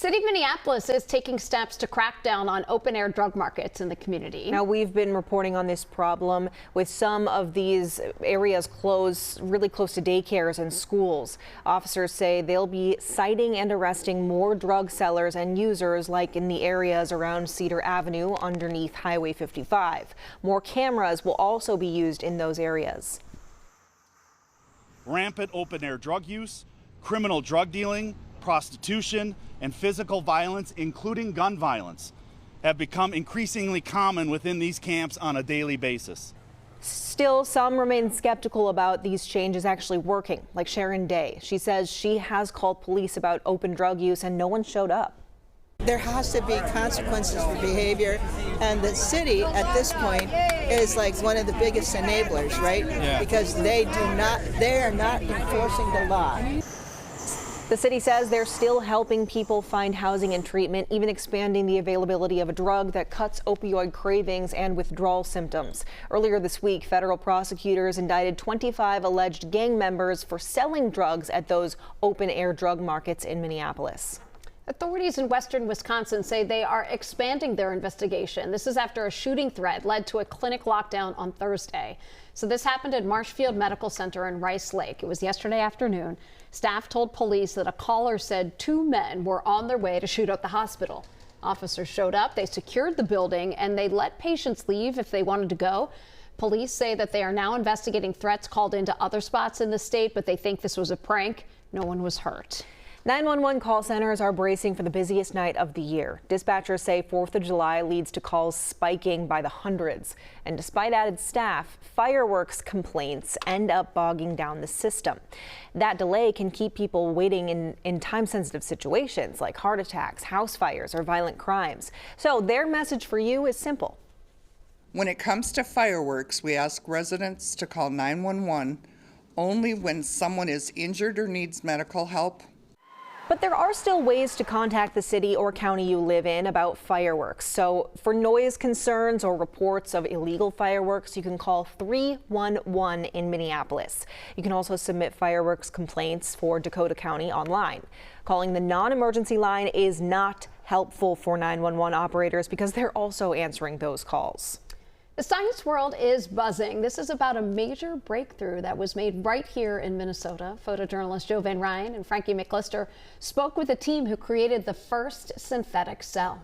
City of Minneapolis is taking steps to crack down on open-air drug markets in the community. Now, we've been reporting on this problem with some of these areas really close to daycares and schools. Officers say they'll be citing and arresting more drug sellers and users like in the areas around Cedar Avenue underneath Highway 55. More cameras will also be used in those areas. Rampant open-air drug use, criminal drug dealing, prostitution, and physical violence, including gun violence, have become increasingly common within these camps on a daily basis. Still, some remain skeptical about these changes actually working, like Sharon Day. She says she has called police about open drug use and no one showed up. There has to be consequences for behavior, and the city at this point is like one of the biggest enablers, right? Yeah. Because they are not enforcing the law. The city says they're still helping people find housing and treatment, even expanding the availability of a drug that cuts opioid cravings and withdrawal symptoms. Earlier this week, federal prosecutors indicted 25 alleged gang members for selling drugs at those open-air drug markets in Minneapolis. Authorities in western Wisconsin say they are expanding their investigation. This is after a shooting threat led to a clinic lockdown on Thursday. So this happened at Marshfield Medical Center in Rice Lake. It was yesterday afternoon. Staff told police that a caller said two men were on their way to shoot up the hospital. Officers showed up, they secured the building, and they let patients leave if they wanted to go. Police say that they are now investigating threats called into other spots in the state, but they think this was a prank. No one was hurt. 911 call centers are bracing for the busiest night of the year. Dispatchers say 4th of July leads to calls spiking by the hundreds. And despite added staff, fireworks complaints end up bogging down the system. That delay can keep people waiting in time-sensitive situations like heart attacks, house fires, or violent crimes. So their message for you is simple. When it comes to fireworks, we ask residents to call 911 only when someone is injured or needs medical help. But there are still ways to contact the city or county you live in about fireworks. So for noise concerns or reports of illegal fireworks, you can call 311 in Minneapolis. You can also submit fireworks complaints for Dakota County online. Calling the non-emergency line is not helpful for 911 operators because they're also answering those calls. The science world is buzzing. This is about a major breakthrough that was made right here in Minnesota. Photojournalist Joe Van Ryn and Frankie McLister spoke with a team who created the first synthetic cell.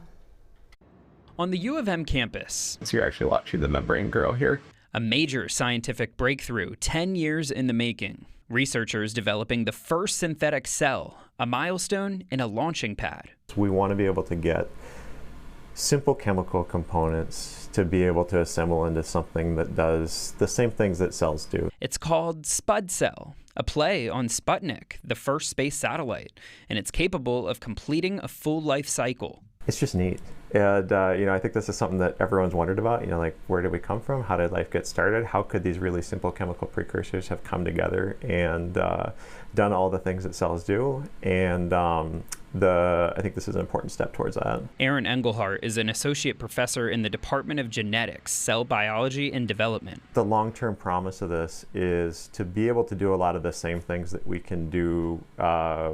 On the U of M campus. So you're actually watching the membrane grow here. A major scientific breakthrough 10 years in the making. Researchers developing the first synthetic cell, a milestone and a launching pad. We want to be able to get simple chemical components to be able to assemble into something that does the same things that cells do. It's called Spud Cell, a play on Sputnik, the first space satellite, and it's capable of completing a full life cycle. It's just neat. And, I think this is something that everyone's wondered about, like where did we come from? How did life get started? How could these really simple chemical precursors have come together and done all the things that cells do? And I think this is an important step towards that. Aaron Engelhart is an associate professor in the Department of Genetics, Cell Biology and Development. The long-term promise of this is to be able to do a lot of the same things that we can do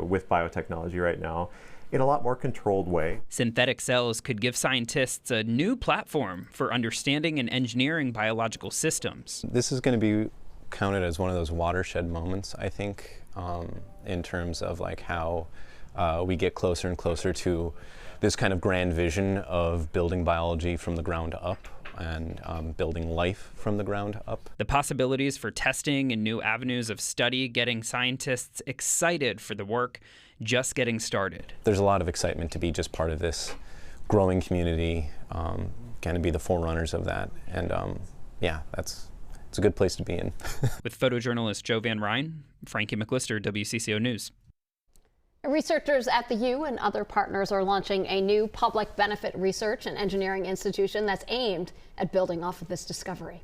with biotechnology right now, in a lot more controlled way. Synthetic cells could give scientists a new platform for understanding and engineering biological systems. This is going to be counted as one of those watershed moments, I think, in terms of like how we get closer and closer to this kind of grand vision of building biology from the ground up and building life from the ground up. The possibilities for testing and new avenues of study getting scientists excited for the work just getting started. There's a lot of excitement to be just part of this growing community, kind of be the forerunners of that. And yeah, it's a good place to be in. With photojournalist Joe Van Ryn, Frankie McLister, WCCO News. Researchers at the U and other partners are launching a new public benefit research and engineering institution that's aimed at building off of this discovery.